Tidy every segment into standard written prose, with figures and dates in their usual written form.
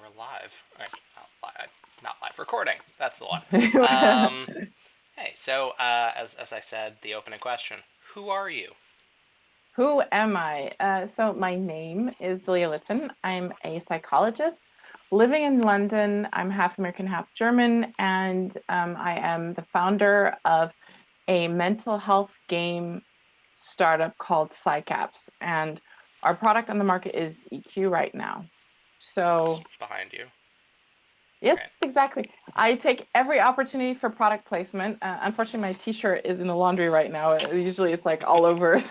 we're live. Not live recording. That's the one. Um, hey, so as I said, the opening question: who are you? Who am I? So my name is Silja Litvin. I'm a psychologist living in London. I'm half American, half German, and I am the founder of a mental health game startup called PsycApps. And our product on the market is eQuoo right now. It's So behind you. yes, Right. exactly. I take every opportunity for product placement. Unfortunately, my T-shirt is in the laundry right now. Usually, it's like all over,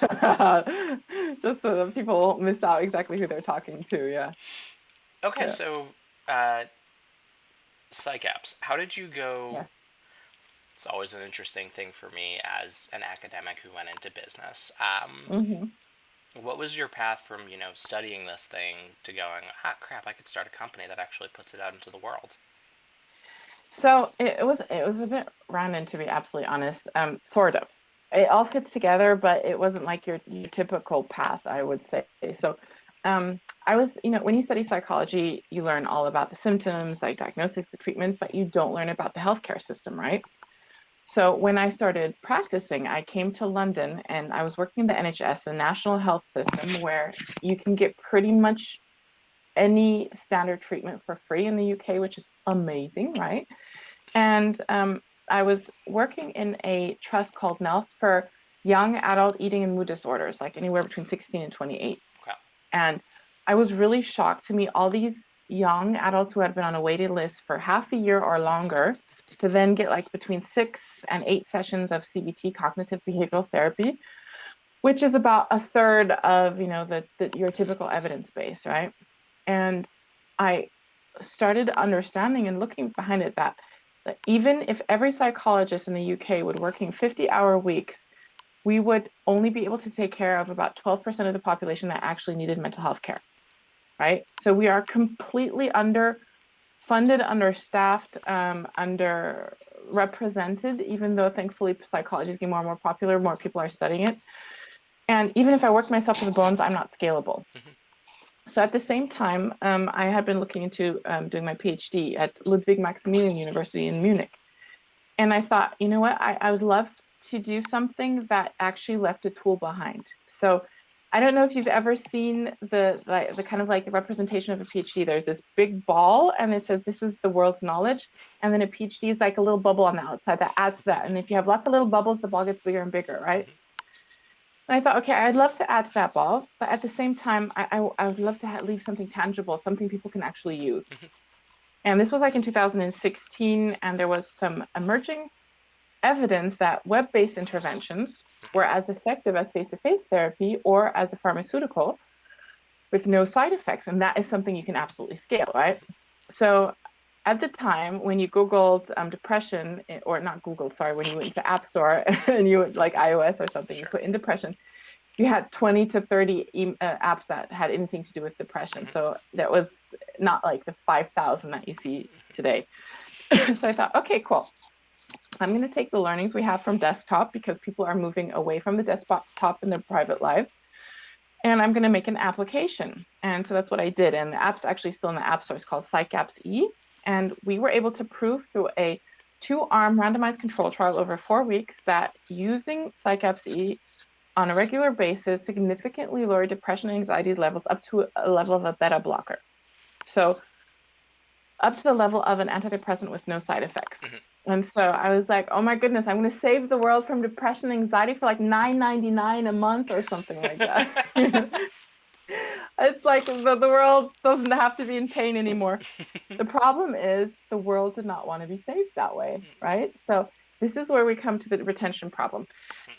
just so that people won't miss out exactly who they're talking to. Yeah, Okay, yeah, so PsycApps. How did you go? yeah. It's always an interesting thing for me as an academic who went into business. hmm What was your path from studying this thing to going, ah, crap, I could start a company that actually puts it out into the world? So it was a bit random, to be absolutely honest. Sort of. It all fits together, but it wasn't like your typical path, I would say. So, I was, when you study psychology, you learn all about the symptoms, like diagnosis, the treatment, but you don't learn about the healthcare system, right? So when I started practicing, I came to London and I was working in the NHS, the National Health System, where you can get pretty much any standard treatment for free in the UK, which is amazing, right? And I was working in a trust called NELF for young adult eating and mood disorders, like anywhere between 16 and 28. Okay. And I was really shocked to meet all these young adults who had been on a waiting list for half a year or longer to then get like between 6 and 8 sessions of CBT, cognitive behavioral therapy, which is about a third of, your typical evidence base, right? And I started understanding and looking behind it that even if every psychologist in the UK would working 50-hour weeks, we would only be able to take care of about 12% of the population that actually needed mental health care, right? So we are completely underfunded, understaffed, underrepresented, even though thankfully psychology is getting more and more popular, more people are studying it. And even if I work myself to the bones, I'm not scalable. Mm-hmm. So at the same time, I had been looking into doing my PhD at Ludwig Maximilian University in Munich. And I thought, you know what, I would love to do something that actually left a tool behind. So I don't know if you've ever seen the kind of like representation of a PhD. There's this big ball and it says this is the world's knowledge. And then a PhD is like a little bubble on the outside that adds to that. And if you have lots of little bubbles, the ball gets bigger and bigger, right? Mm-hmm. And I thought, okay, I'd love to add to that ball, but at the same time, I would love to leave something tangible, something people can actually use. Mm-hmm. And this was like in 2016, and there was some emerging evidence that web-based interventions were as effective as face-to-face therapy or as a pharmaceutical with no side effects. And that is something you can absolutely scale, right? So at the time, when you Googled depression, or not Googled, sorry, when you went to the App Store and you would like iOS or something, you Sure. put in depression, you had 20 to 30 apps that had anything to do with depression. Mm-hmm. So that was not like the 5,000 that you see today. So I thought, okay, cool. I'm going to take the learnings we have from desktop because people are moving away from the desktop in their private lives. And I'm going to make an application. And so that's what I did. And the app's actually still in the App Store. It's called PsycApps E. And we were able to prove through a two-arm randomized control trial over 4 weeks that using PsycApps E on a regular basis significantly lower depression and anxiety levels up to a level of a beta blocker. So up to the level of an antidepressant with no side effects. Mm-hmm. And so I was like, oh my goodness, I'm going to save the world from depression and anxiety for like $9.99 a month or something like that. It's like the world doesn't have to be in pain anymore. The problem is the world did not want to be saved that way, right? So this is where we come to the retention problem.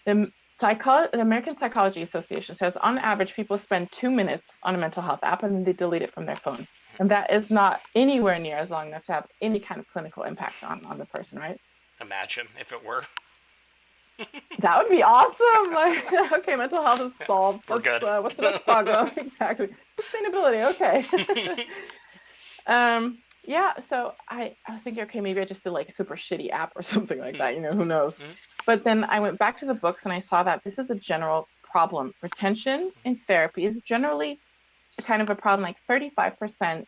The the American Psychology Association says on average, people spend 2 minutes on a mental health app and then they delete it from their phone. And that is not anywhere near as long enough to have any kind of clinical impact on the person, right? Imagine if it were. That would be awesome. Like, okay, mental health is solved. We're good. What's the next problem? Exactly. Sustainability. Okay. Yeah, so I was thinking, okay, maybe I just did like a super shitty app or something like that, who knows. Mm-hmm. But then I went back to the books and I saw that this is a general problem. Retention in therapy is generally a kind of a problem, like 35%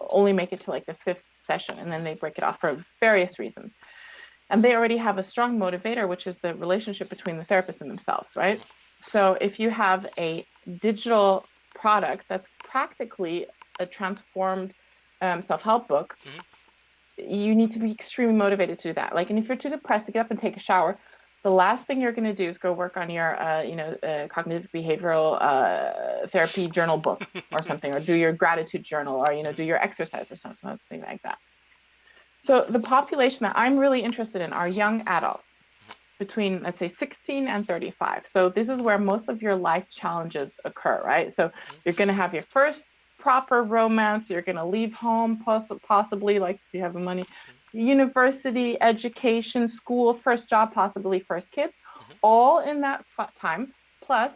only make it to like the fifth session, and then they break it off for various reasons. And they already have a strong motivator, which is the relationship between the therapist and themselves, right? So if you have a digital product that's practically a transformed self-help book, you need to be extremely motivated to do that. Like, and if you're too depressed to get up and take a shower, the last thing you're going to do is go work on your, cognitive behavioral therapy journal book or something, or do your gratitude journal, or, do your exercise or something like that. So the population that I'm really interested in are young adults between, let's say, 16 and 35. So this is where most of your life challenges occur, right? So you're going to have your first proper romance. You're going to leave home, possibly, like, if you have the money, university, education, school, first job, possibly first kids, all in that time. Plus,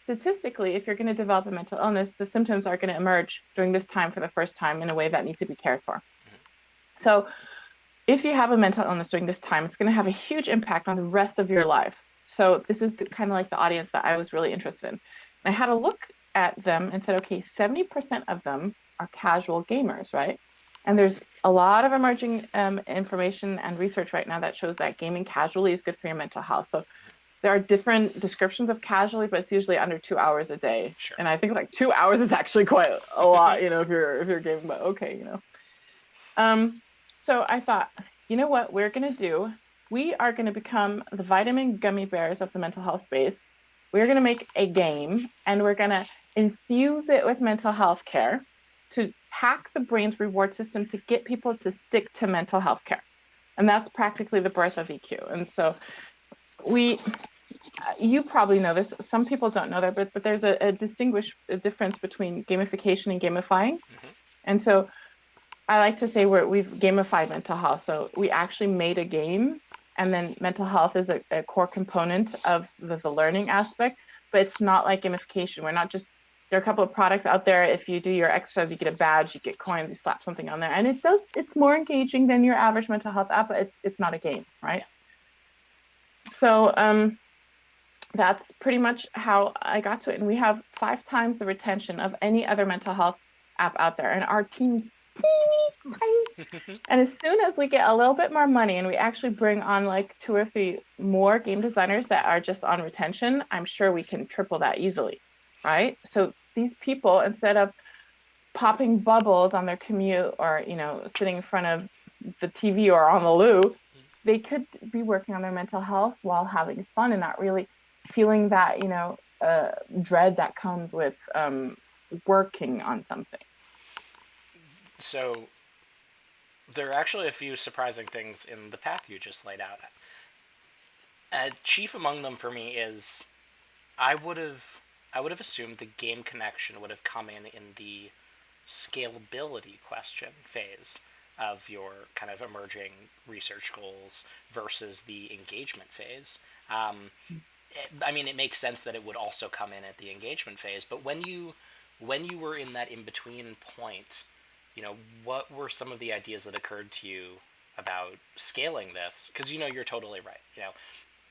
statistically, if you're going to develop a mental illness, the symptoms are going to emerge during this time for the first time in a way that needs to be cared for. So if you have a mental illness during this time, it's going to have a huge impact on the rest of your life. So this is kind of like the audience that I was really interested in. I had a look at them and said, okay, 70% of them are casual gamers, right? And there's a lot of emerging information and research right now that shows that gaming casually is good for your mental health. So there are different descriptions of casually, but it's usually under 2 hours a day. Sure. And I think like 2 hours is actually quite a lot, if you're gaming, but okay, So I thought, you know what we're going to do? We are going to become the vitamin gummy bears of the mental health space. We're going to make a game, and we're going to infuse it with mental health care to hack the brain's reward system to get people to stick to mental health care. And that's practically the birth of eQuoo. And so you probably know this. Some people don't know that, but there's a difference between gamification and gamifying. And so I like to say we've gamified mental health. So we actually made a game, and then mental health is a core component of the learning aspect, but it's not like gamification. We're not just, there are a couple of products out there. If you do your exercise, you get a badge, you get coins, you slap something on there. And it's more engaging than your average mental health app, but it's not a game, right? So that's pretty much how I got to it. And we have 5 times the retention of any other mental health app out there. And our team, and as soon as we get a little bit more money and we actually bring on like 2 or 3 more game designers that are just on retention, I'm sure we can triple that easily, right? So these people, instead of popping bubbles on their commute or, sitting in front of the TV or on the loo, they could be working on their mental health while having fun and not really feeling that, dread that comes with working on something. So there are actually a few surprising things in the path you just laid out. Chief among them for me is I would have assumed the game connection would have come in the scalability question phase of your kind of emerging research goals versus the engagement phase. It makes sense that it would also come in at the engagement phase, but when you were in that in-between point, what were some of the ideas that occurred to you about scaling this? Because you're totally right.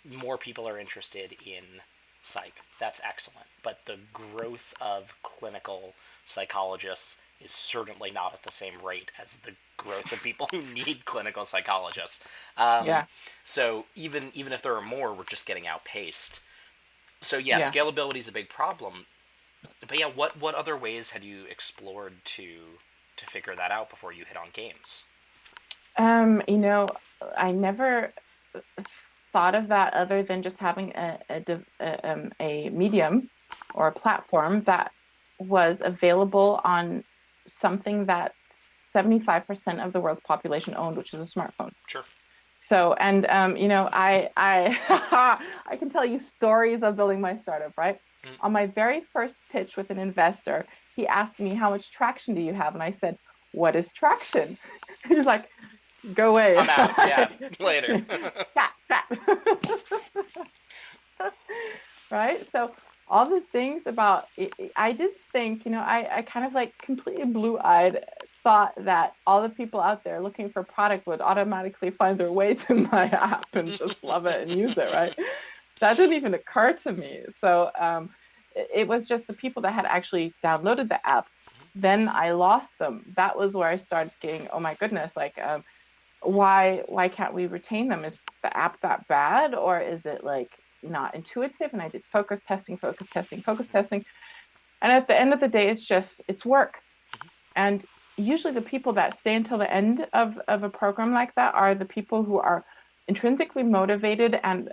More people are interested in psych. That's excellent. But the growth of clinical psychologists is certainly not at the same rate as the growth of people who need clinical psychologists. So even if there are more, we're just getting outpaced. So scalability is a big problem. But what other ways had you explored to figure that out before you hit on games? I never thought of that other than just having a medium or a platform that was available on something that 75% of the world's population owned, which is a smartphone. Sure. So, and I I can tell you stories of building my startup, right? On my very first pitch with an investor, he asked me, how much traction do you have? And I said, what is traction? He's like, go away. I'm out. Yeah, later. Right? So all the things about it, I did think, I kind of like completely blue-eyed thought that all the people out there looking for product would automatically find their way to my app and just love it and use it, right? That didn't even occur to me. So it was just the people that had actually downloaded the app then I lost them. That was where I started getting, oh my goodness, like, why can't we retain them? Is the app that bad, or is it like not intuitive? And I did focus testing, focus testing, focus testing. And at the end of the day, it's work. And usually the people that stay until the end of a program like that are the people who are intrinsically motivated and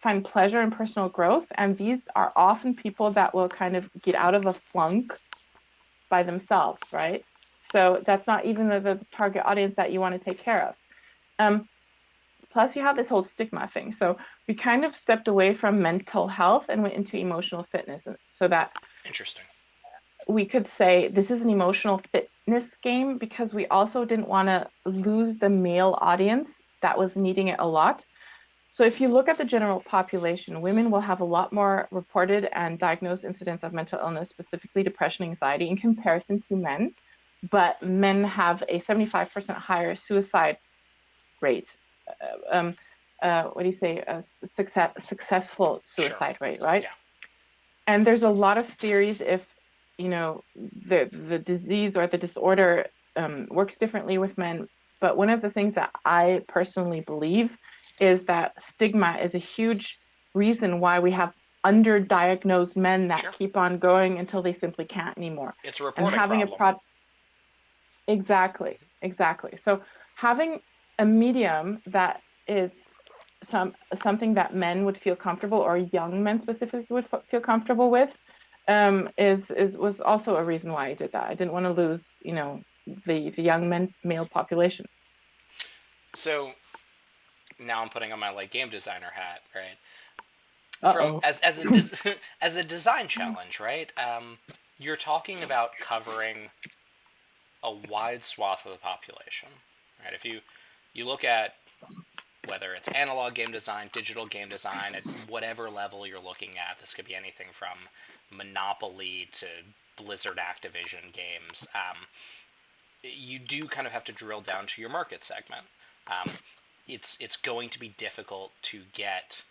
find pleasure in personal growth. And these are often people that will kind of get out of a flunk by themselves, right? So that's not even the target audience that you want to take care of. Um, Plus, you have this whole stigma thing. So we kind of stepped away from mental health and went into emotional fitness, so that Interesting. we could say this is an emotional fitness game, because we also didn't want to lose the male audience that was needing it a lot. So if you look at the general population, women will have a lot more reported and diagnosed incidents of mental illness, specifically depression, anxiety, in comparison to men. But men have a 75% higher suicide rate. What do you say? A successful Sure. suicide rate, right? Yeah. And there's a lot of theories if the disease or the disorder works differently with men. But one of the things that I personally believe is that stigma is a huge reason why we have underdiagnosed men that Sure. keep on going until they simply can't anymore. It's a And reporting having a problem. exactly, exactly. So having a medium that is something that men would feel comfortable, or young men specifically would feel comfortable with, is was also a reason why I did that. I didn't want to lose, the young male population. So now I'm putting on my like game designer hat, right? From Uh-oh. as a as a design challenge, right? You're talking about covering a wide swath of the population, right? If you look at whether it's analog game design, digital game design, at whatever level you're looking at, this could be anything from Monopoly to Blizzard Activision games. You do kind of have to drill down to your market segment. Um, it's going to be difficult to get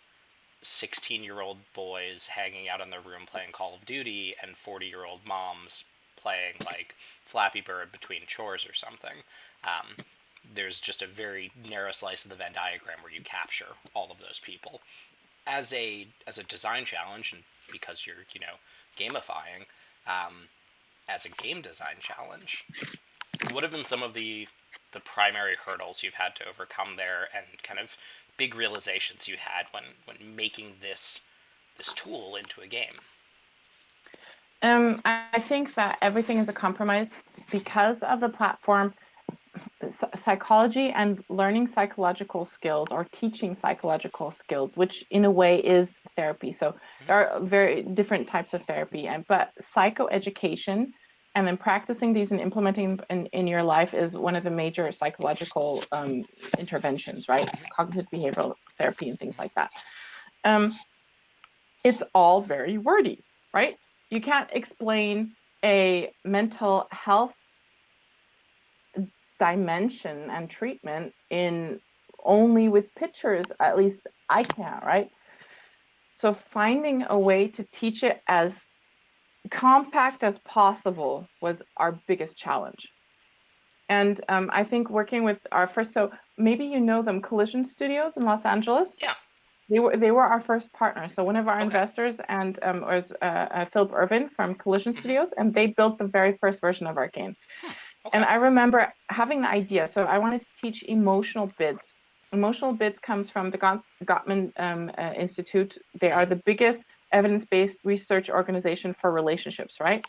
16-year-old boys hanging out in their room playing Call of Duty and 40-year-old moms playing like Flappy Bird between chores or something. There's just a very narrow slice of the Venn diagram where you capture all of those people. As a design challenge, and because you're gamifying, as a game design challenge, what have been some of the primary hurdles you've had to overcome there, and kind of big realizations you had when making this tool into a game? I think that everything is a compromise because of the platform. Psychology and learning psychological skills, or teaching psychological skills, which in a way is therapy. So there are very different types of therapy, but psychoeducation and then practicing these and implementing in your life is one of the major psychological interventions, right? Cognitive behavioral therapy and things like that. Um, it's all very wordy, right? You can't explain a mental health dimension and treatment in only with pictures. At least I can't, right? So finding a way to teach it as compact as possible was our biggest challenge. And I think working with our first, so maybe you know them, Collision Studios in Los Angeles. Yeah. They were our first partner. So one of our Okay. investors and was Philip Irvin from Collision Studios, and they built the very first version of our game. And Okay. I remember having the idea. So I wanted to teach emotional bids. Emotional bids comes from the Gottman Institute. They are the biggest evidence-based research organization for relationships, right?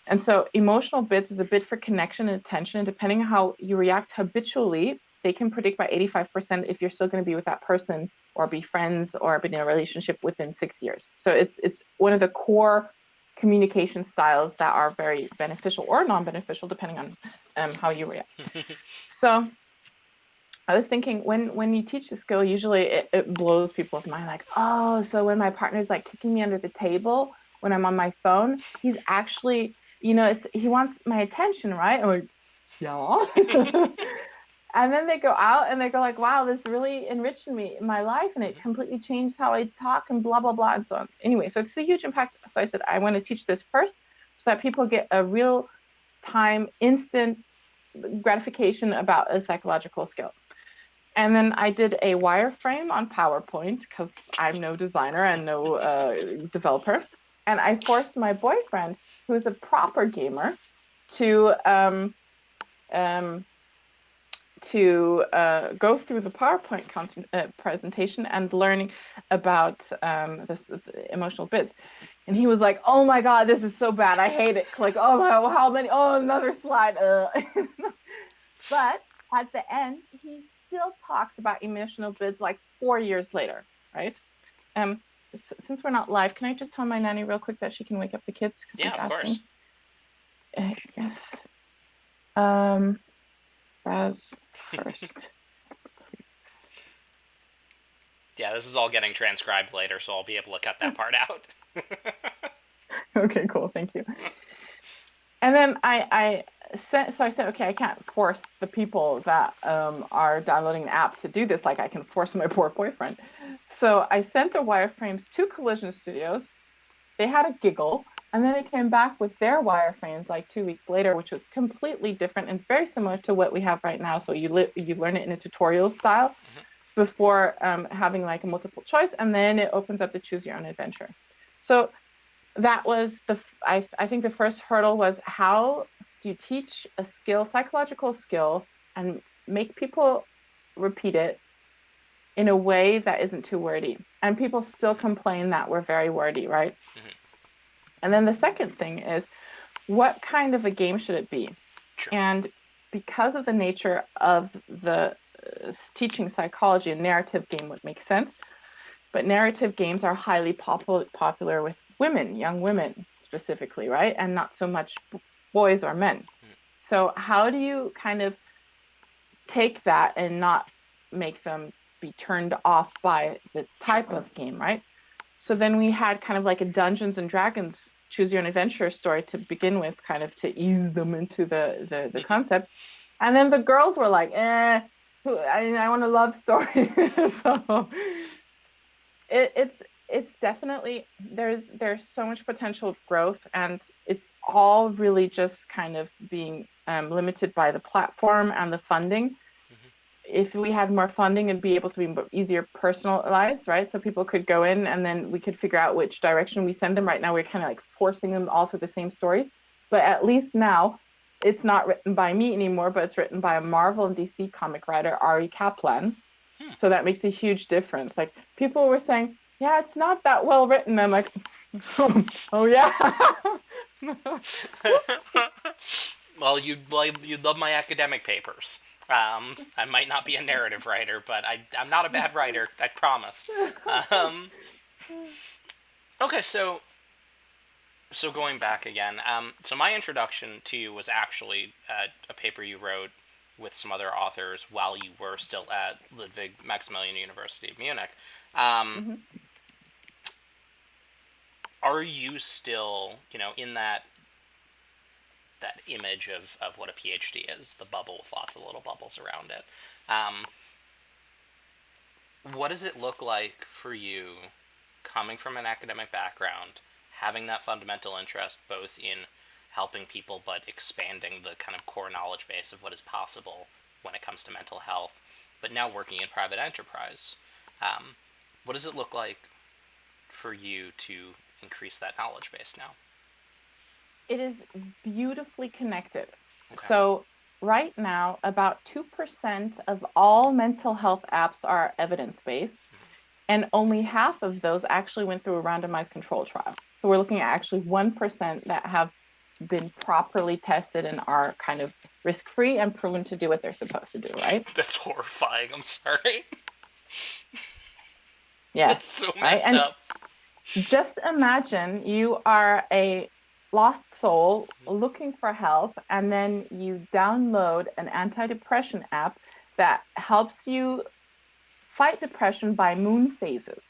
And so emotional bids is a bid for connection and attention. And depending on how you react habitually, they can predict by 85% if you're still going to be with that person or be friends or be in a relationship within 6 years. So it's one of the core communication styles that are very beneficial or non-beneficial depending on how you react. So I was thinking, when you teach the skill, usually it blows people's mind, like, oh, so when my partner's like kicking me under the table when I'm on my phone, he's actually, he wants my attention, right? I'm like, yeah. And then they go out and they go like, wow, this really enriched me in my life, and it completely changed how I talk and blah, blah, blah, and so on. Anyway, so it's a huge impact. So I said, I want to teach this first so that people get a real time, instant gratification about a psychological skill. And then I did a wireframe on PowerPoint because I'm no designer and no developer. And I forced my boyfriend, who is a proper gamer, to go through the PowerPoint presentation and learning about the emotional bits. And he was like, "Oh my God, this is so bad. I hate it." Like, "Oh, how many? Oh, another slide." But at the end, he still talks about emotional bids like 4 years later, right? Since we're not live, can I just tell my nanny real quick that she can wake up the kids? Yeah, of course. Yes. Raz first. Yeah, this is all getting transcribed later, so I'll be able to cut that part out. Okay, cool. Thank you. And then I said, okay, I can't force the people that are downloading the app to do this like I can force my poor boyfriend. So I sent the wireframes to Collision Studios. They had a giggle, and then they came back with their wireframes like 2 weeks later, which was completely different and very similar to what we have right now. So you learn it in a tutorial style before having like a multiple choice, and then it opens up to choose your own adventure. So that was I think the first hurdle was, how do you teach a skill, psychological skill, and make people repeat it in a way that isn't too wordy? And people still complain that we're very wordy, right? Mm-hmm. And then the second thing is, what kind of a game should it be? Sure. And because of the nature of the teaching psychology, a narrative game would make sense. But narrative games are highly popular with women, young women specifically, right? And not so much boys or men. So how do you kind of take that and not make them be turned off by the type of game, right? So then we had kind of like a Dungeons and Dragons choose your own adventure story to begin with, kind of to ease them into the concept. And then the girls were like, I want a love story. So it's definitely, there's so much potential growth, and it's all really just kind of being limited by the platform and the funding. If we had more funding, it'd be able to be easier personalized, right? So people could go in and then we could figure out which direction we send them. Right now, we're kind of like forcing them all through the same stories. But at least now, it's not written by me anymore, but it's written by a Marvel and DC comic writer, Ari Kaplan. So that makes a huge difference. Like, people were saying, yeah, it's not that well written. I'm like, oh yeah. Well, you'd love my academic papers. I might not be a narrative writer, but I'm not a bad writer, I promise. Okay, so going back again, so my introduction to you was actually a paper you wrote with some other authors while you were still at Ludwig Maximilian University of Munich. Are you still, in that image of what a PhD is, the bubble with lots of little bubbles around it? What does it look like for you, coming from an academic background, having that fundamental interest both in helping people but expanding the kind of core knowledge base of what is possible when it comes to mental health, but now working in private enterprise? What does it look like for you to increase that knowledge base now? It is beautifully connected. Okay. So right now, about 2% of all mental health apps are evidence-based, and only half of those actually went through a randomized control trial. So we're looking at actually 1% that have been properly tested and are kind of risk-free and proven to do what they're supposed to do, right? That's horrifying. I'm sorry. Yeah. That's so messed up. Just imagine you are a lost soul looking for help, and then you download an antidepressant app that helps you fight depression by moon phases.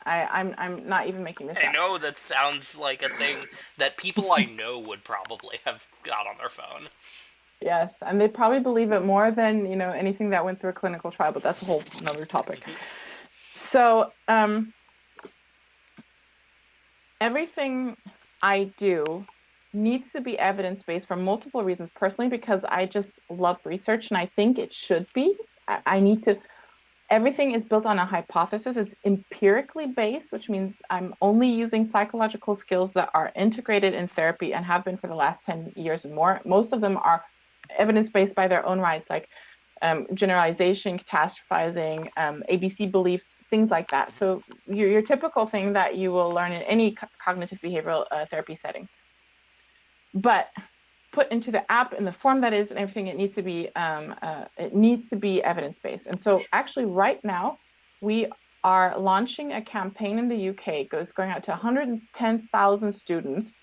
I'm not even making this up. I know, that sounds like a thing that people I know would probably have got on their phone. Yes, and they probably believe it more than, anything that went through a clinical trial, but that's a whole another topic. So everything I do needs to be evidence-based for multiple reasons. Personally, because I just love research and I think it should be. I need to, everything is built on a hypothesis. It's empirically based, which means I'm only using psychological skills that are integrated in therapy and have been for the last 10 years and more. Most of them are evidence-based by their own rights, like generalization, catastrophizing, ABC beliefs, things like that. So your typical thing that you will learn in any cognitive behavioral therapy setting. But put into the app in the form that is and everything, it needs to be evidence-based. And so actually right now we are launching a campaign in the UK. It's going out to 110,000 students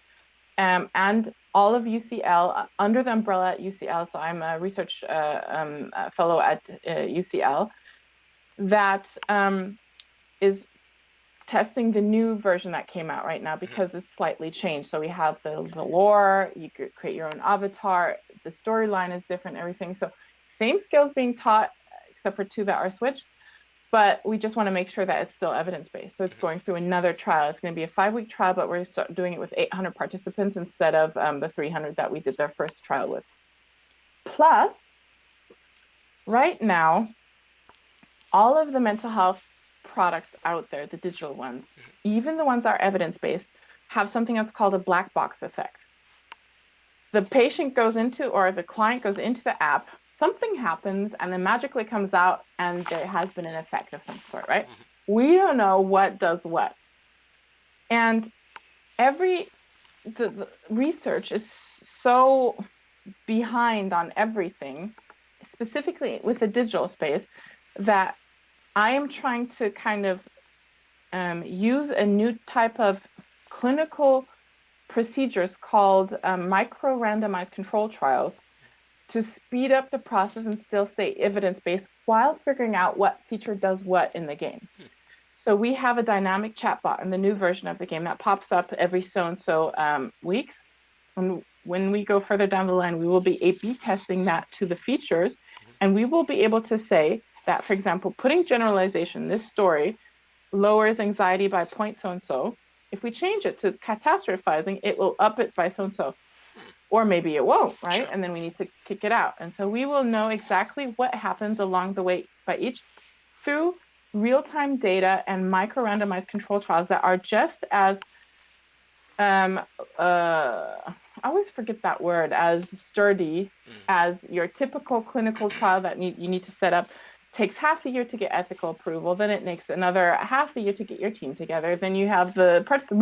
and all of UCL under the umbrella at UCL. So I'm a research fellow at UCL that is testing the new version that came out right now because it's slightly changed. So we have the lore, you could create your own avatar, the storyline is different, everything. So same skills being taught, except for two that are switched, but we just want to make sure that it's still evidence-based. So it's going through another trial. It's going to be a 5-week trial, but we're doing it with 800 participants instead of the 300 that we did their first trial with. Plus, right now, all of the mental health products out there, the digital ones, even the ones that are evidence-based, have something that's called a black box effect. The patient goes into, or the client goes into the app, something happens, and then magically comes out, and there has been an effect of some sort, right? We don't know what does what. And the research is so behind on everything, specifically with the digital space, that I am trying to kind of use a new type of clinical procedures called micro-randomized control trials to speed up the process and still stay evidence-based while figuring out what feature does what in the game. So we have a dynamic chatbot in the new version of the game that pops up every so-and-so weeks. And when we go further down the line, we will be A/B testing that to the features, and we will be able to say that, for example, putting generalization, this story lowers anxiety by point so-and-so. If we change it to catastrophizing, it will up it by so-and-so. Or maybe it won't, right? Sure. And then we need to kick it out. And so we will know exactly what happens along the way by each through real-time data and micro-randomized control trials that are just as I always forget that word, as sturdy as your typical clinical trial that you need to set up. Takes half a year to get ethical approval, then it takes another half a year to get your team together. Then you have the parts, and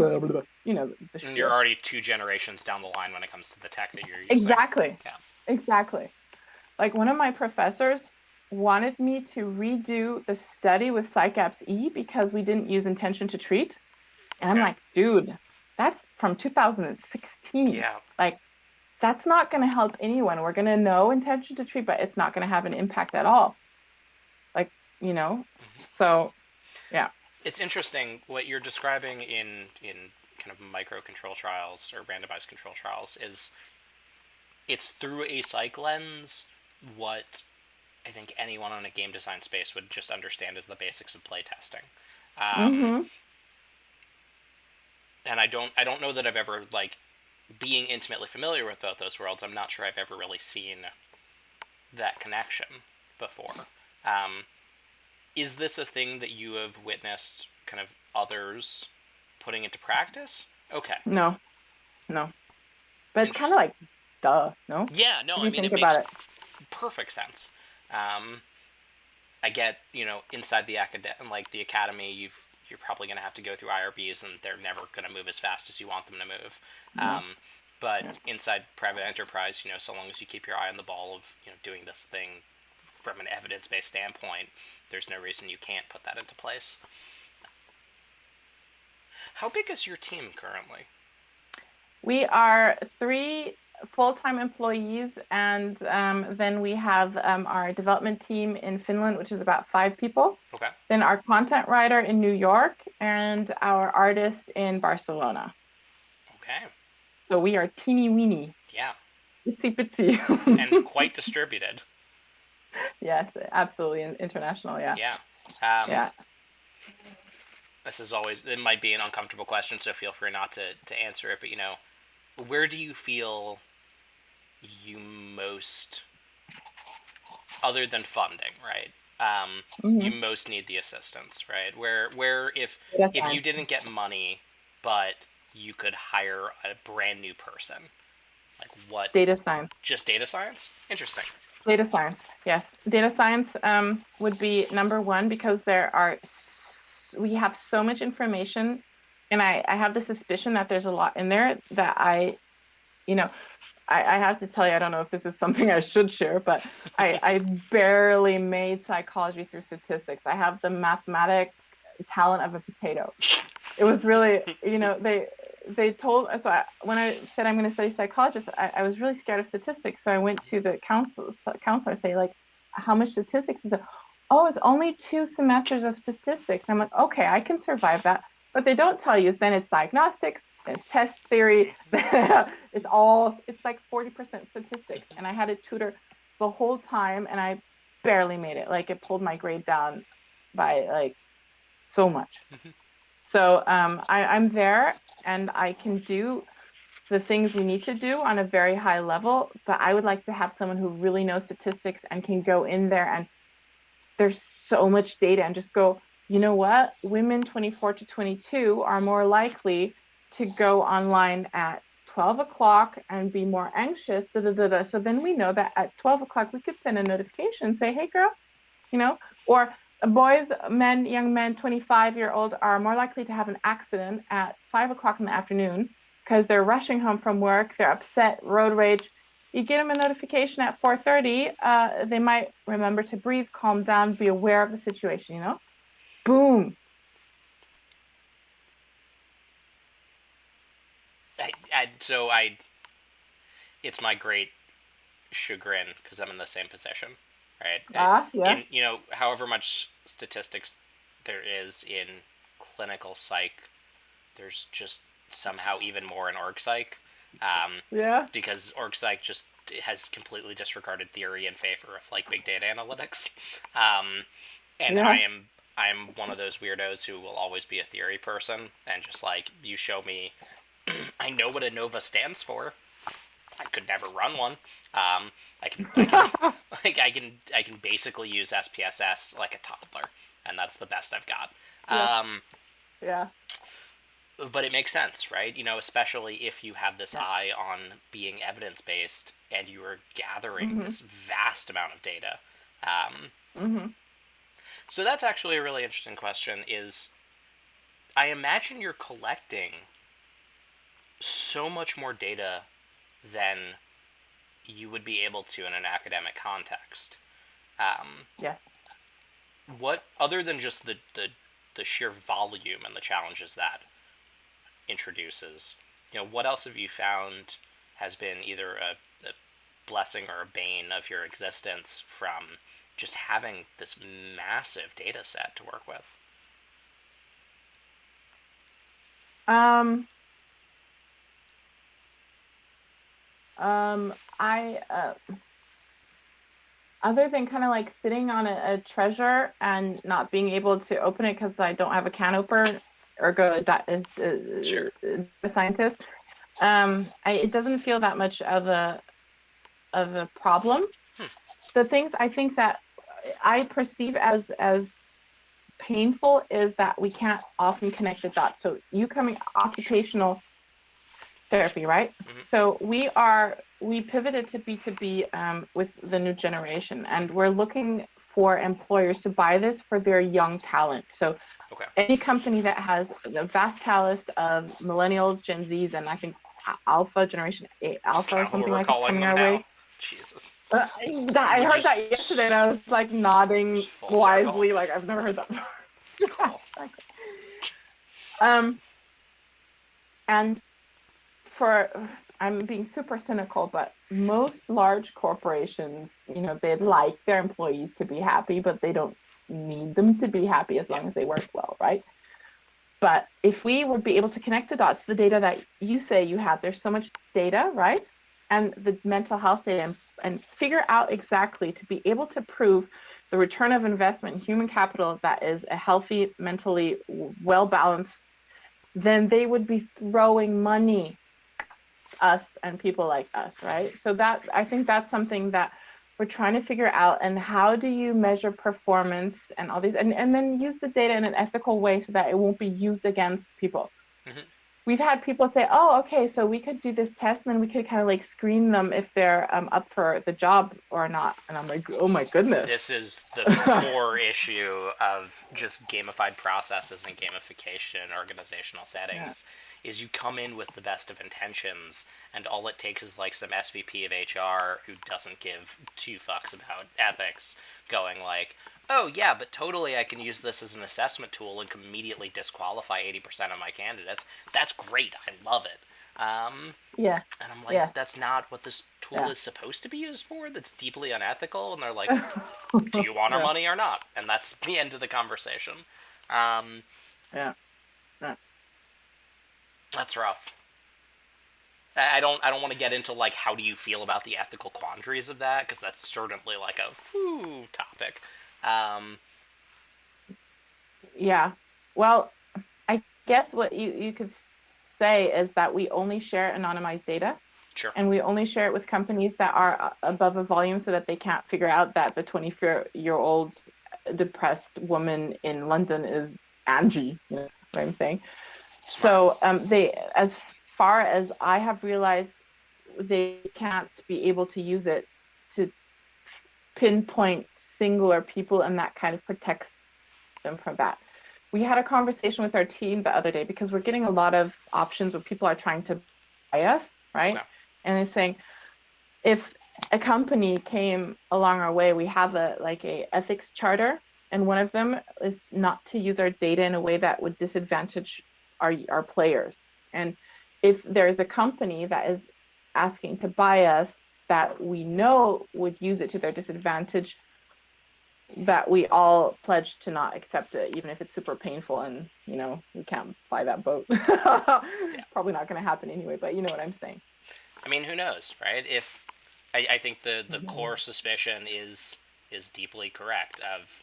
you're already 2 generations down the line when it comes to the tech that you're using. Exactly. Yeah. Exactly. Like one of my professors wanted me to redo the study with PsycApps E because we didn't use intention to treat. And I'm like, dude, that's from 2016. Yeah. Like, that's not going to help anyone. We're going to know intention to treat, but it's not going to have an impact at all. Like, so, yeah. It's interesting what you're describing in kind of micro control trials or randomized control trials is it's through a psych lens what I think anyone on a game design space would just understand as the basics of playtesting. And I don't know that I've ever, like, being intimately familiar with both those worlds, I'm not sure I've ever really seen that connection before. Is this a thing that you have witnessed kind of others putting into practice? Okay. No. But it's kind of like, duh, no? Yeah, no, I mean, it makes perfect sense. I get, inside the the academy, you're probably going to have to go through IRBs, and they're never going to move as fast as you want them to move. But inside private enterprise, so long as you keep your eye on the ball of, doing this thing from an evidence-based standpoint, there's no reason you can't put that into place. How big is your team currently? We are 3 full-time employees, and then we have our development team in Finland, which is about 5 people. Okay. Then our content writer in New York, and our artist in Barcelona. Okay. So we are teeny-weeny. Yeah. Itsy-bitsy. And quite distributed. Yes, absolutely. International, yeah. Yeah. Yeah. This is always, it might be an uncomfortable question, so feel free not to answer it, but, where do you feel you most, other than funding, right? You Mm-hmm. most need the assistance, right? Where Data if you science. didn't get money, but you could hire a brand new person, like what? Data science. Just data science? Interesting. Data science. Yes. Data science would be number one because we have so much information, and I have the suspicion that there's a lot in there that you know, I have to tell you, I don't know if this is something I should share, but I barely made psychology through statistics. I have the mathematic talent of a potato. It was really, they told so when I said I'm going to study psychologist, I was really scared of statistics. So I went to the counselor, say like, how much statistics is it? Oh, it's only 2 semesters of statistics. I'm like, okay, I can survive that. What they don't tell you is then it's diagnostics, it's test theory, it's like 40% statistics. And I had a tutor the whole time, and I barely made it. Like it pulled my grade down by like so much. So I'm there and I can do the things we need to do on a very high level, but I would like to have someone who really knows statistics and can go in there and there's so much data and just go, you know what? Women 24 to 22 are more likely to go online at 12 o'clock and be more anxious. Da, da, da, da. So then we know that at 12 o'clock, we could send a notification and say, hey, girl, or boys, men, young men, 25-year-old are more likely to have an accident at 5 o'clock in the afternoon because they're rushing home from work, they're upset, road rage. You get them a notification at 4:30, they might remember to breathe, calm down, be aware of the situation. Boom. So it's my great chagrin because I'm in the same position, right? Yeah. In however much statistics there is in clinical psych, there's just somehow even more in org psych, Yeah. because org psych just has completely disregarded theory in favor of like big data analytics, and Yeah. I'm one of those weirdos who will always be a theory person and just like you show me. I know what ANOVA stands for. I could never run one. I can I can basically use SPSS like a toddler, and that's the best I've got. Yeah. Yeah. But it makes sense, right? Especially if you have this Yeah. eye on being evidence based and you are gathering Mm-hmm. this vast amount of data. Um, Mm-hmm. so that's actually a really interesting question. Is I imagine you're collecting so much more data than you would be able to in an academic context. Um, Yeah. what other than just the sheer volume and the challenges that introduces, what else have you found has been either a blessing or a bane of your existence from just having this massive data set to work with? Um, I other than kind of like sitting on a treasure and not being able to open it because I don't have a can opener or go Sure. a scientist, it doesn't feel that much of a problem. Hmm. The things I think that I perceive as painful is that we can't often connect the dots. So you coming occupational therapy, right? Mm-hmm. So we pivoted to B2B with the new generation, and we're looking for employers to buy this for their young talent. So Okay. any company that has the vast talent of millennials, Gen Zs, and I think Alpha Generation Is Alpha or that what something we're like is calling coming them our now? way. Jesus. I We'll heard just that yesterday, and I was like nodding just full circle. wisely, like I've never heard that before. Yeah, Cool. exactly. Um, and for I'm being super cynical, but most large corporations, they'd like their employees to be happy, but they don't need them to be happy as Yeah. long as they work well, right? But if we would be able to connect the dots, the data that you say you have, there's so much data, right? And the mental health data, and figure out exactly to be able to prove the return of investment in human capital that is a healthy, mentally well balanced, then they would be throwing money us and people like us, right? So that I think that's something that we're trying to figure out. And how do you measure performance and all these, and then use the data in an ethical way so that it won't be used against people. Mm-hmm. We've had people say, oh, okay, so we could do this test and then we could kind of like screen them if they're up for the job or not. And I'm like, oh my goodness. This is the core issue of just gamified processes and gamification in organizational settings. Yeah. Is you come in with the best of intentions, and all it takes is like some SVP of HR who doesn't give two fucks about ethics going like, oh yeah, but totally I can use this as an assessment tool and can immediately disqualify 80% of my candidates. That's great. I love it. Yeah. And I'm like, yeah. that's not what this tool is supposed to be used for. That's deeply unethical. And they're like, do you want our money or not? And that's the end of the conversation. Yeah. That's rough. I don't want to get into like how do you feel about the ethical quandaries of that, because that's certainly like a topic. Yeah. Well, I guess what you could say is that we only share anonymized data. Sure. And we only share it with companies that are above a volume so that they can't figure out that the 24-year-old depressed woman in London is Angie. You know what I'm saying? Smart. So they, as far as I have realized, they can't be able to use it to pinpoint singular people, and that kind of protects them from that. We had a conversation with our team the other day because we're getting a lot of options where people are trying to buy us, right? Okay. And they're saying, if a company came along our way, we have a ethics charter, and one of them is not to use our data in a way that would disadvantage our players. And if there's a company that is asking to buy us that we know would use it to their disadvantage, that we all pledge to not accept it, even if it's super painful and, you know, we can't buy that boat. Probably not going to happen anyway, but you know what I'm saying. I mean, who knows, right? If I think the core suspicion is deeply correct. Of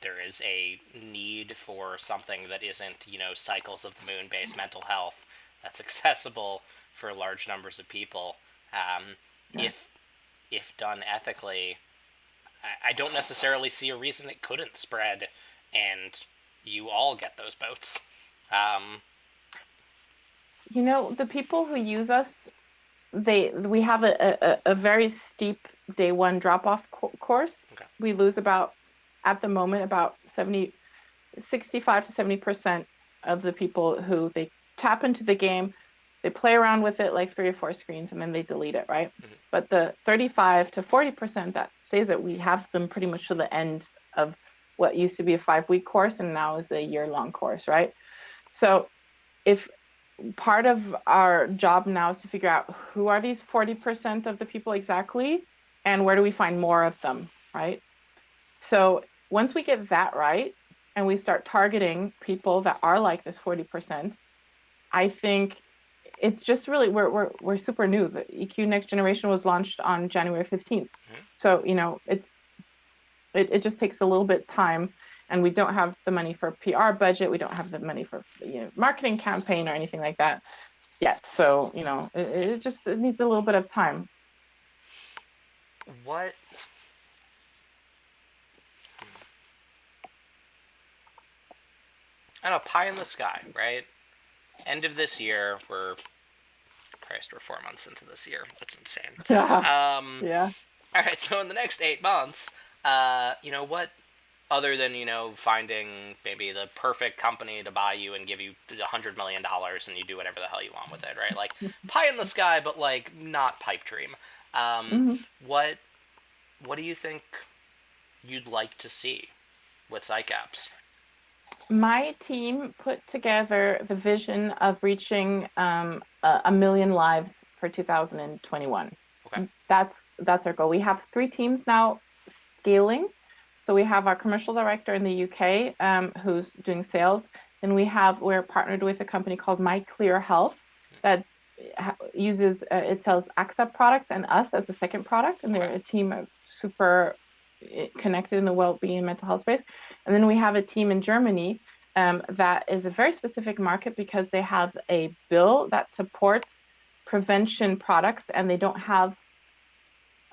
there is a need for something that isn't, you know, cycles of the moon based mental health that's accessible for large numbers of people. If done ethically, I don't necessarily see a reason it couldn't spread, and you all get those boats. You know, the people who use us, we have a very steep day one drop-off course. Okay. We lose at the moment, about 65 to 70% of the people who they tap into the game, they play around with it like 3 or 4 screens, and then they delete it, right? Mm-hmm. But the 35 to 40% that stays it, we have them pretty much to the end of what used to be a 5-week course and now is a year-long course, right? So if part of our job now is to figure out who are these 40% of the people exactly, and where do we find more of them, right? So once we get that right, and we start targeting people that are like this 40%, I think it's just really, we're super new. The eQuoo Next Generation was launched on January 15th. Mm-hmm. So, you know, it just takes a little bit of time, and we don't have the money for PR budget. We don't have the money for, you know, marketing campaign or anything like that yet. So, you know, it needs a little bit of time. What? I don't know, pie in the sky, right? End of this year, we're 4 months into this year. That's insane. Yeah. All right, so in the next 8 months, you know, what, other than, you know, finding maybe the perfect company to buy you and give you $100 million and you do whatever the hell you want with it, right? Like, pie in the sky, but, like, not pipe dream. Mm-hmm. What do you think you'd like to see with PsycApps? My team put together the vision of reaching 1 million lives for 2021. Okay. That's our goal. We have 3 teams now scaling. So we have our commercial director in the UK who's doing sales. Then we're partnered with a company called My Clear Health that uses it sells AXA products and us as the second product, and they're a team of super connected in the well-being and mental health space. And then we have a team in Germany that is a very specific market because they have a bill that supports prevention products, and they don't have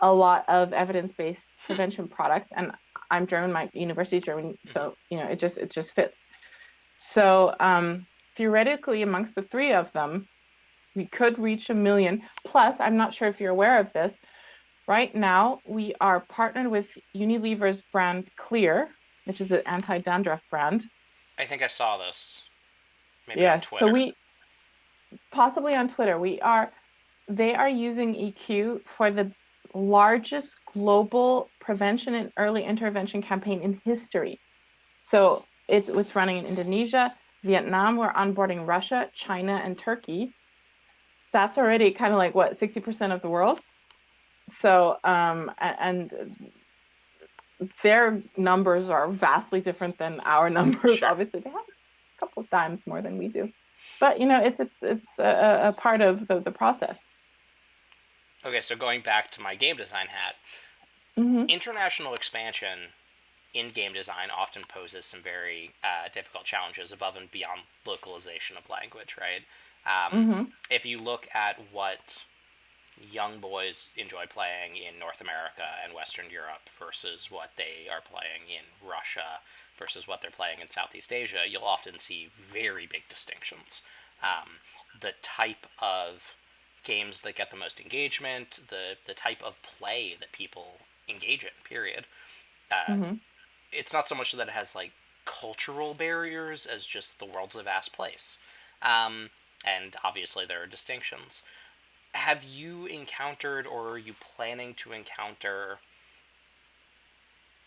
a lot of evidence-based prevention products. And I'm German, my university is German, Mm-hmm. so it just fits. So theoretically, amongst the three of them, we could reach 1 million. Plus, I'm not sure if you're aware of this. Right now, we are partnered with Unilever's brand Clear, which is an anti-dandruff brand. I think I saw this maybe on Yes, so Twitter. we possibly on Twitter, they are using eQuoo for the largest global prevention and early intervention campaign in history. So it's running in Indonesia, Vietnam, we're onboarding Russia, China, and Turkey. That's already kind of like what, 60% of the world. So and their numbers are vastly different than our numbers. Sure. Obviously, they have a couple of times more than we do, but it's a part of the process. Okay, so going back to my game design hat, Hmm. international expansion in game design often poses some very difficult challenges above and beyond localization of language, right? Hmm. If you look at what young boys enjoy playing in North America and Western Europe versus what they are playing in Russia versus what they're playing in Southeast Asia, you'll often see very big distinctions. The type of games that get the most engagement, the type of play that people engage in, period. Uh, Hmm. it's not so much that it has like cultural barriers as just the world's a vast place. Um, and obviously there are distinctions. Have you encountered or are you planning to encounter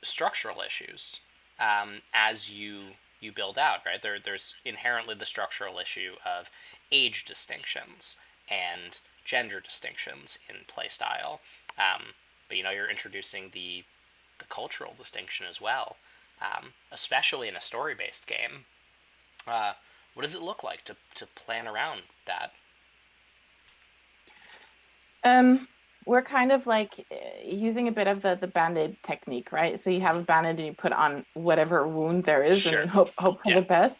structural issues as you build out, right? There's inherently the structural issue of age distinctions and gender distinctions in playstyle. But you're introducing the cultural distinction as well, especially in a story based game. Uh, what does it look like to plan around that? Um, we're kind of like using a bit of the band-aid technique, right? So you have a Mm-hmm. band-aid and you put on whatever wound there is Sure. and hope for Yeah. the best.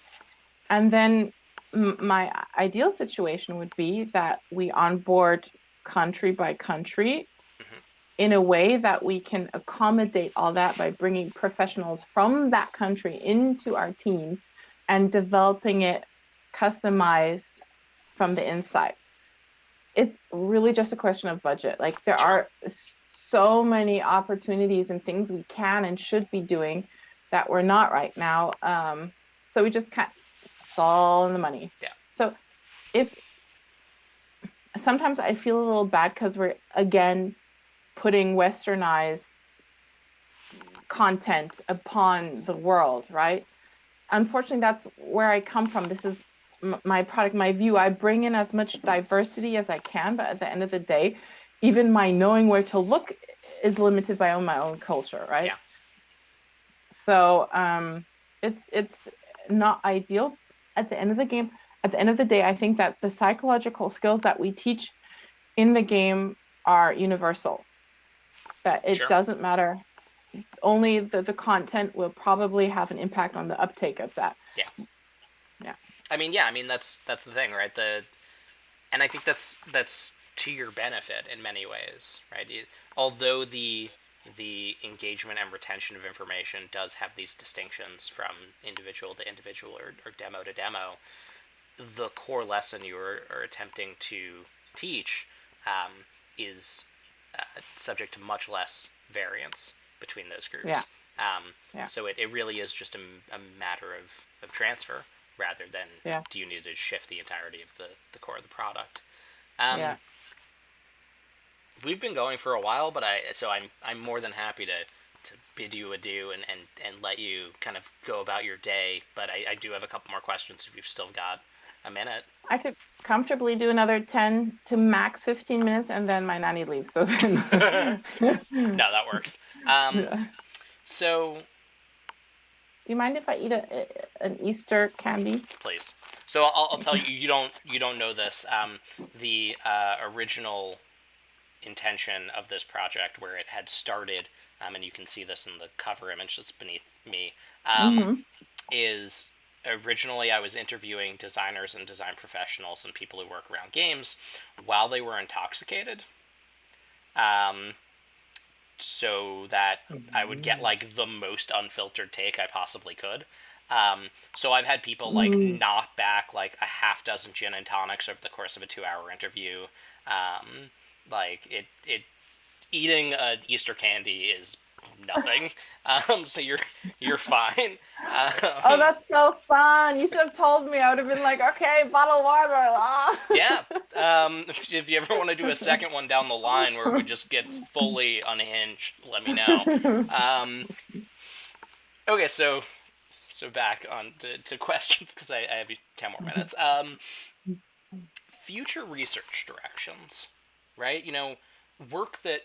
And then my ideal situation would be that we onboard country by country Mm-hmm. in a way that we can accommodate all that by bringing professionals from that country into our team and developing it customized from the inside. It's really just a question of budget. Like there Sure. are so many opportunities and things we can and should be doing that we're not right now. So we just can't. It's all in the money. Yeah. So if sometimes I feel a little bad because we're again putting westernized content upon the world, right? Unfortunately, that's where I come from. This is my product, my view. I bring in as much diversity as I can, but at the end of the day, even my knowing where to look is limited by my own culture, right? Yeah. So it's not ideal. At the end of the game, at the end of the day, I think that the psychological skills that we teach in the game are universal. That it Sure. doesn't matter. Only the content will probably have an impact on the uptake of that. Yeah. Yeah. Yeah. I mean, that's the thing, right? And I think that's to your benefit in many ways, right? Although the engagement and retention of information does have these distinctions from individual to individual or demo to demo, the core lesson you are attempting to teach is subject to much less variance between those Yeah. groups. Yeah. So it really is just a matter of transfer rather than Yeah. do you need to shift the entirety of the core of the product. Um, Yeah. we've been going for a while, but I'm more than happy to bid you adieu and let you kind of go about your day. But I do have a couple more questions if you've still got a minute. I could comfortably do another 10 to max 15 minutes and then my nanny leaves. So then No, that works. Um, yeah. so Do you mind if I eat an Easter candy? please. So I'll Thank tell you. you. You don't know this. The original intention of this project, where it had started, and you can see this in the cover image that's beneath me, um, Hmm. is originally I was interviewing designers and design professionals and people who work around games while they were intoxicated, um, so that I would get like the most unfiltered take I possibly could. So I've had people like Mm. knock back like a half dozen gin and tonics over the course of a 2 hour interview. Like it eating an Easter candy is nothing. So you're fine. Oh, Um, that's so fun. You should have told me. I would have been like, okay, bottle of water. Ah. yeah. If you ever want to do a second one down the line where we just get fully unhinged, let me know. Um, okay, so back on to questions because I have 10 more minutes. Future research directions, right? Work that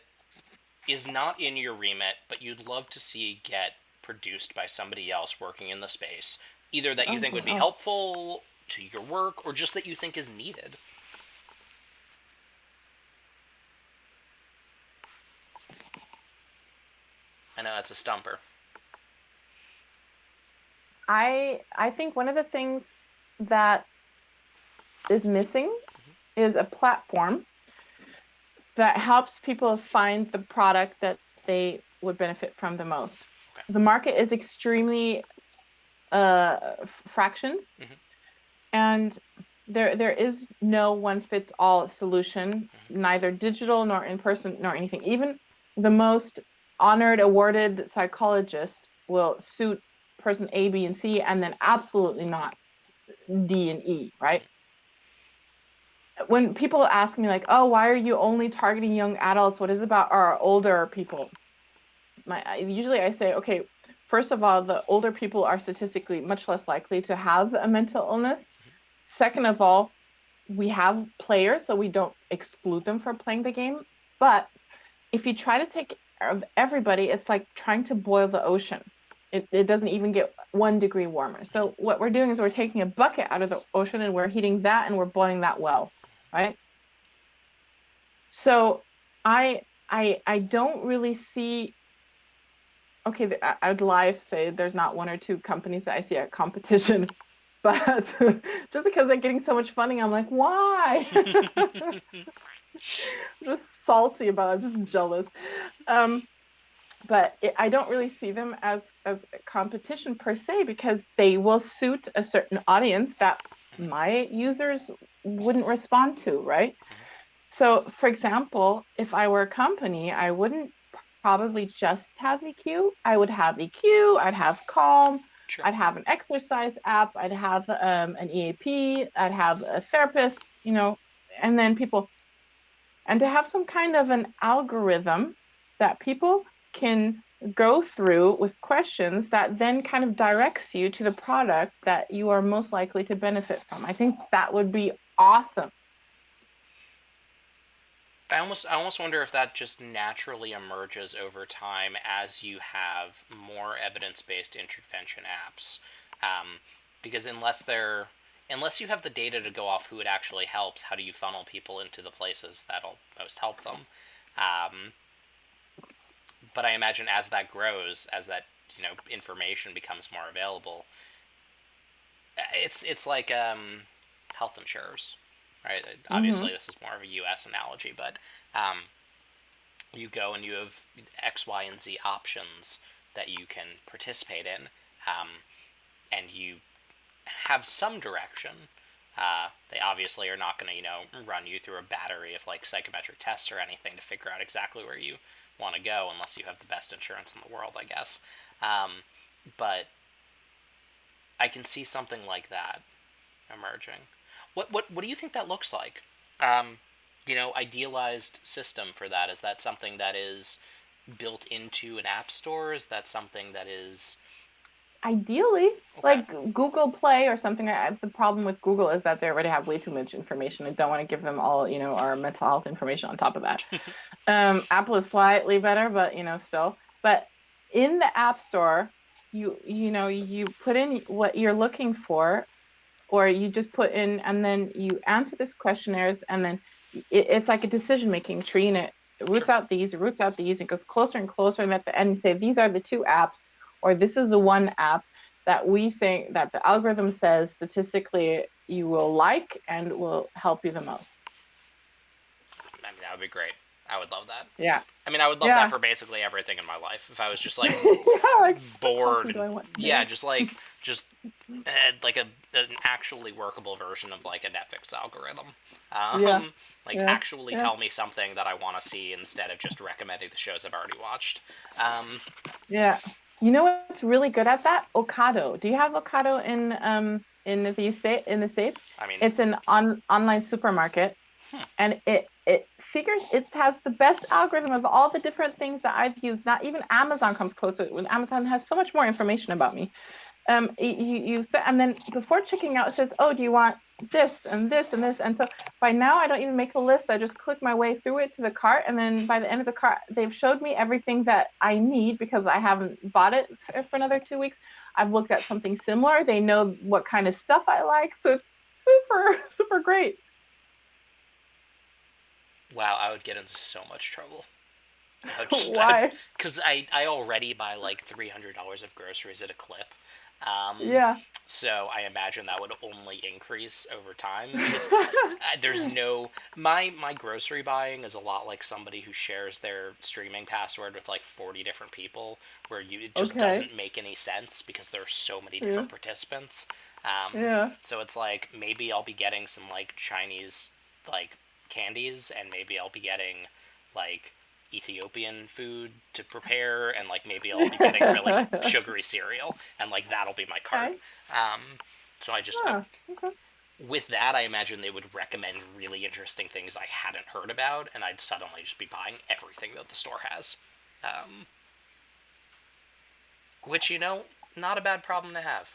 is not in your remit, but you'd love to see get produced by somebody else working in the space, either that you Oh think would be gosh. helpful to your work or just that you think is needed. I know that's a stumper. I think one of the things that is missing is a platform that helps people find the product that they would benefit from the most. Okay. The market is extremely fractioned, Mm-hmm. and there is no one fits all solution, neither digital nor in person nor anything. Even the most honored, awarded psychologist will suit person A, B, and C, and then absolutely not D and E, right? When people ask me like, "Oh, why are you only targeting young adults? What is about our older people?" Usually I say, okay, first of all, the older people are statistically much less likely to have a mental illness. Second of all, we have players, so we don't exclude them from playing the game. But if you try to take care of everybody, it's like trying to boil the ocean. It doesn't even get 1 degree warmer. So what we're doing is we're taking a bucket out of the ocean and we're heating that and we're boiling that well, right? So I don't really see. Okay, I'd lie if say there's not one or two companies that I see at competition, but just because they're getting so much funding, I'm like, why? I'm just salty about it. I'm just jealous. Um, but I don't really see them as a competition per se because they will suit a certain audience that my users wouldn't respond to, right? So, for example, if I were a company, I wouldn't probably just have eQuoo. I would have eQuoo, I'd have Calm, Sure. I'd have an exercise app, I'd have an EAP, I'd have a therapist, and then people, and to have some kind of an algorithm that people can go through with questions that then kind of directs you to the product that you are most likely to benefit from. I think that would be awesome. I almost wonder if that just naturally emerges over time as you have more evidence-based intervention apps, um, because unless you have the data to go off who it actually helps, how do you funnel people into the places that'll most help them? Um, but I imagine as that grows, as that information becomes more available, it's like health insurers, right? Mm-hmm. Obviously, this is more of a U.S. analogy, but um, you go and you have X, Y, and Z options that you can participate in, um, and you have some direction. They obviously are not going to, run you through a battery of like psychometric tests or anything to figure out exactly where you want to go, unless you have the best insurance in the world, I guess. But I can see something like that emerging. What do you think that looks like? Um, idealized system for that, is that something that is built into an app store? Is that something that is Ideally, okay? like Google Play or something. The problem with Google is that they already have way too much information. I don't want to give them all, our mental health information on top of that. Apple is slightly better, but still. But in the App Store, you put in what you're looking for, or you just put in, and then you answer this questionnaires, and then it's like a decision making tree, and it roots Sure. out these, it roots out these, it goes closer and closer, and at the end you say these are the two apps, or this is the one app. that we think that the algorithm says statistically you will like and will help you the most. I mean, that would be great. I would love that. Yeah. I mean, I would love that Yeah. for basically everything in my life. If I was just like Yeah, like what bored coffee do and I want yeah, today? just like an actually workable version of like a Netflix algorithm. Yeah. Like Yeah. actually Yeah. tell me something that I want to see instead of just recommending the shows I've already watched. Um, Yeah. You know what's really good at that? Ocado. Do you have Ocado in the States? I mean, It's an online supermarket, hmm, and it figures it has the best algorithm of all the different things that I've used. Not even Amazon comes close to it. When Amazon has so much more information about me. And then before checking out, it says, "Oh, do you want this and this and this?" And so by now, I don't even make a list. I just click my way through it to the cart, and then by the end of the cart, they've showed me everything that I need because I haven't bought it for another 2 weeks. I've looked at something similar. They know what kind of stuff I like, so it's super super great. wow, I would get into so much trouble. Why? Because I already buy like $300 of groceries at a clip. Um, Yeah. so I imagine that would only increase over time because there's no my grocery buying is a lot like somebody who shares their streaming password with like 40 different people, where it just Okay. doesn't make any sense because there are so many Yeah. different participants. Um, Yeah. so it's like maybe I'll be getting some like Chinese like candies, and maybe I'll be getting like Ethiopian food to prepare, and like maybe I'll be getting really sugary cereal, and like that'll be my cart. Okay. Um, so I just Huh. Okay. with that, I imagine they would recommend really interesting things I hadn't heard about, and I'd suddenly just be buying everything that the store has. Um, which not a bad problem to have.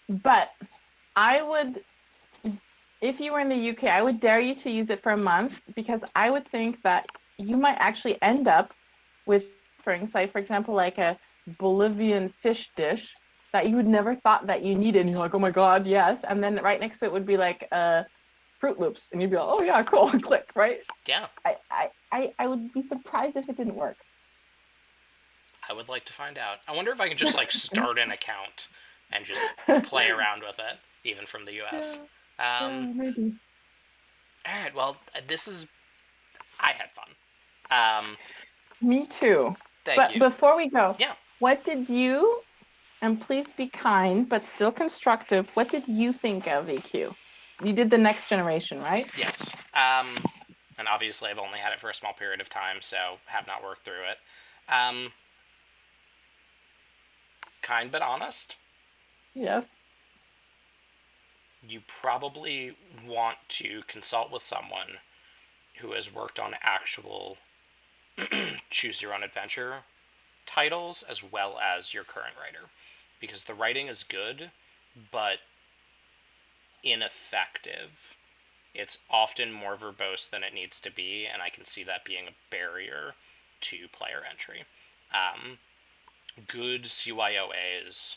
But I would, if you were in the UK, I would dare you to use it for a month because I would think that you might actually end up with offerings, like, for example, like a Bolivian fish dish that you would never thought that you needed. And you're like, oh my God, yes. And then right next to it would be like Fruit Loops. And you'd be like, oh yeah, cool, click, right? Yeah, I would be surprised if it didn't work. I would like to find out. I wonder if I can just like start an account and just play around with it, even from the US. Yeah, Um, yeah, maybe. all right, well, this is I had fun. Um, Me too. thank But you. before we go, Yeah. what did you, and please be kind but still constructive, what did you think of EQ? You did the next generation, right? Yes. And obviously I've only had it for a small period of time, so have not worked through it. Um, kind but honest. Yes. You probably want to consult with someone who has worked on actual choose your own adventure titles as well as your current writer, because the writing is good but ineffective. It's often more verbose than it needs to be, and I can see that being a barrier to player entry. Um, Good CYOAs,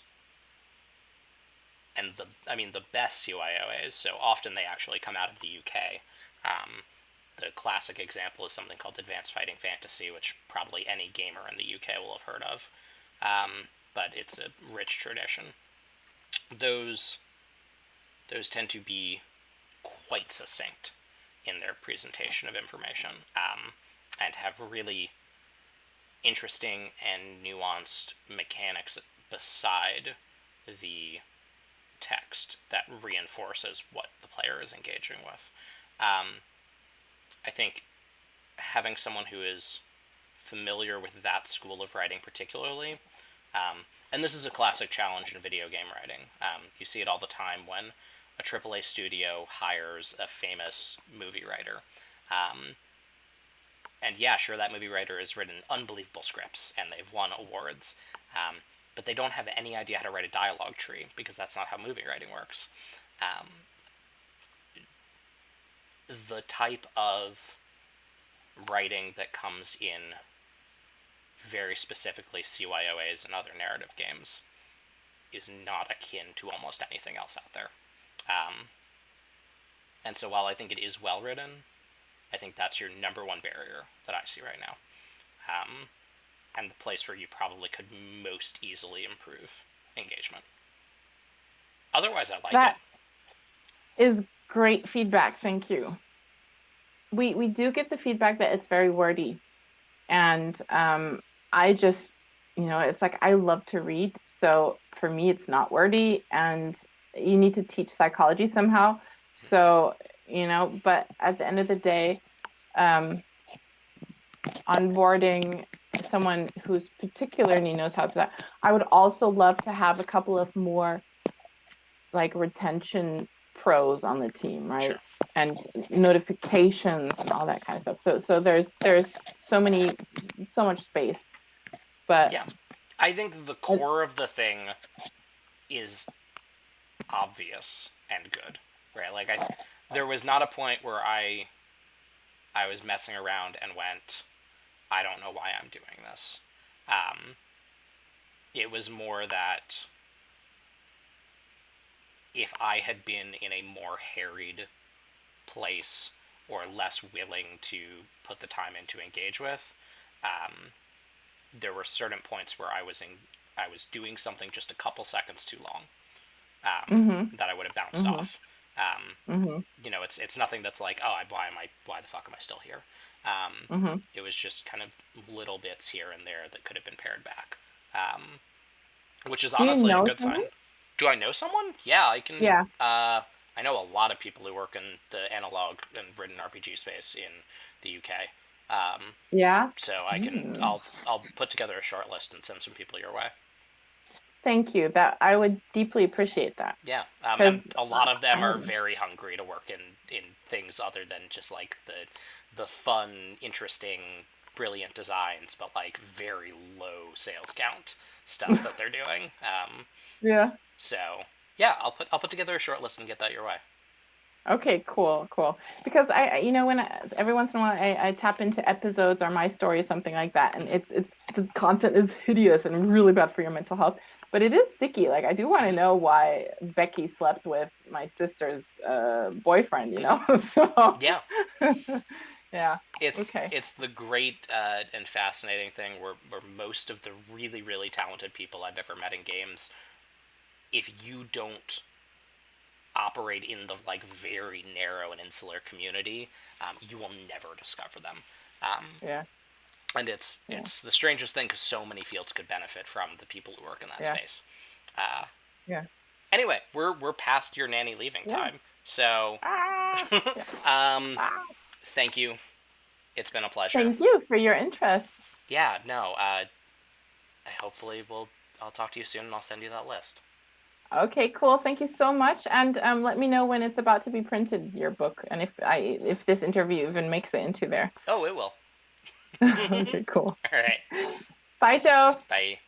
and the best CYOAs, so often they actually come out of the UK. The classic example is something called Advanced Fighting Fantasy, which probably any gamer in the UK will have heard of. But it's a rich tradition. Those those tend to be quite succinct in their presentation of information, and have really interesting and nuanced mechanics beside the text that reinforces what the player is engaging with. I think having someone who is familiar with that school of writing, particularly, and this is a classic challenge in video game writing. You see it all the time when a AAA studio hires a famous movie writer. Um, and yeah, sure, that movie writer has written unbelievable scripts and they've won awards, but they don't have any idea how to write a dialogue tree because that's not how movie writing works. Um, the type of writing that comes in very specifically CYOAs and other narrative games is not akin to almost anything else out there. Um, and so while I think it is well written, I think that's your number one barrier that I see right now. And the place where you probably could most easily improve engagement. Otherwise, I like it. That is great feedback. Thank you. We do get the feedback that it's very wordy, and I just, it's like I love to read, so for me it's not wordy, and you need to teach psychology somehow. So, but at the end of the day, um, onboarding someone who's particularly knows how to that. I would also love to have a couple of more like retention pros on the team, right? Sure. And notifications and all that kind of stuff. So there's so much space, but Yeah. I think the core of the thing is obvious and good, right? Like there was not a point where I was messing around and went, I don't know why I'm doing this. It was more that if I had been in a more harried place or less willing to put the time in to engage with, there were certain points where I was doing something just a couple seconds too long, mm-hmm, that I would have bounced mm-hmm, off. Um, mm-hmm, it's nothing that's like, oh, why the fuck am I still here? mm-hmm. It was just kind of little bits here and there that could have been pared back, which is Do you honestly a know good someone? sign. Do I know someone? Yeah, I can. Yeah, I know a lot of people who work in the analog and written RPG space in the UK. yeah. So I can. Mm. I'll put together a short list and send some people your way. Thank you. That I would deeply appreciate that Yeah, because and a lot of them are I very hungry to work in things other than just like the fun, interesting, brilliant designs, but like very low sales count stuff that they're doing. yeah. So yeah, I'll put together a short list and get that your way. Okay, cool, cool. Because when every once in a while I tap into episodes or my story, something like that, and it's the content is hideous and really bad for your mental health, but it is sticky. Like I do want to Mm-hmm. know why Becky slept with my sister's boyfriend, Mm-hmm. So Yeah, yeah, it's okay. it's the great and fascinating thing where most of the really really talented people I've ever met in games, if you don't operate in the like very narrow and insular community, you will never discover them. Yeah, And it's yeah, it's the strangest thing because so many fields could benefit from the people who work in that yeah, space. Uh, yeah, anyway, we're past your nanny leaving yeah. time, so Yeah. um, Ah. thank you. It's been a pleasure. Thank you for your interest. Yeah, no. Hopefully I'll talk to you soon and I'll send you that list. Okay, cool. Thank you so much. And let me know when it's about to be printed, your book, and if this interview even makes it into there. Oh, it will. Okay, cool. All right. Bye, Joe. Bye.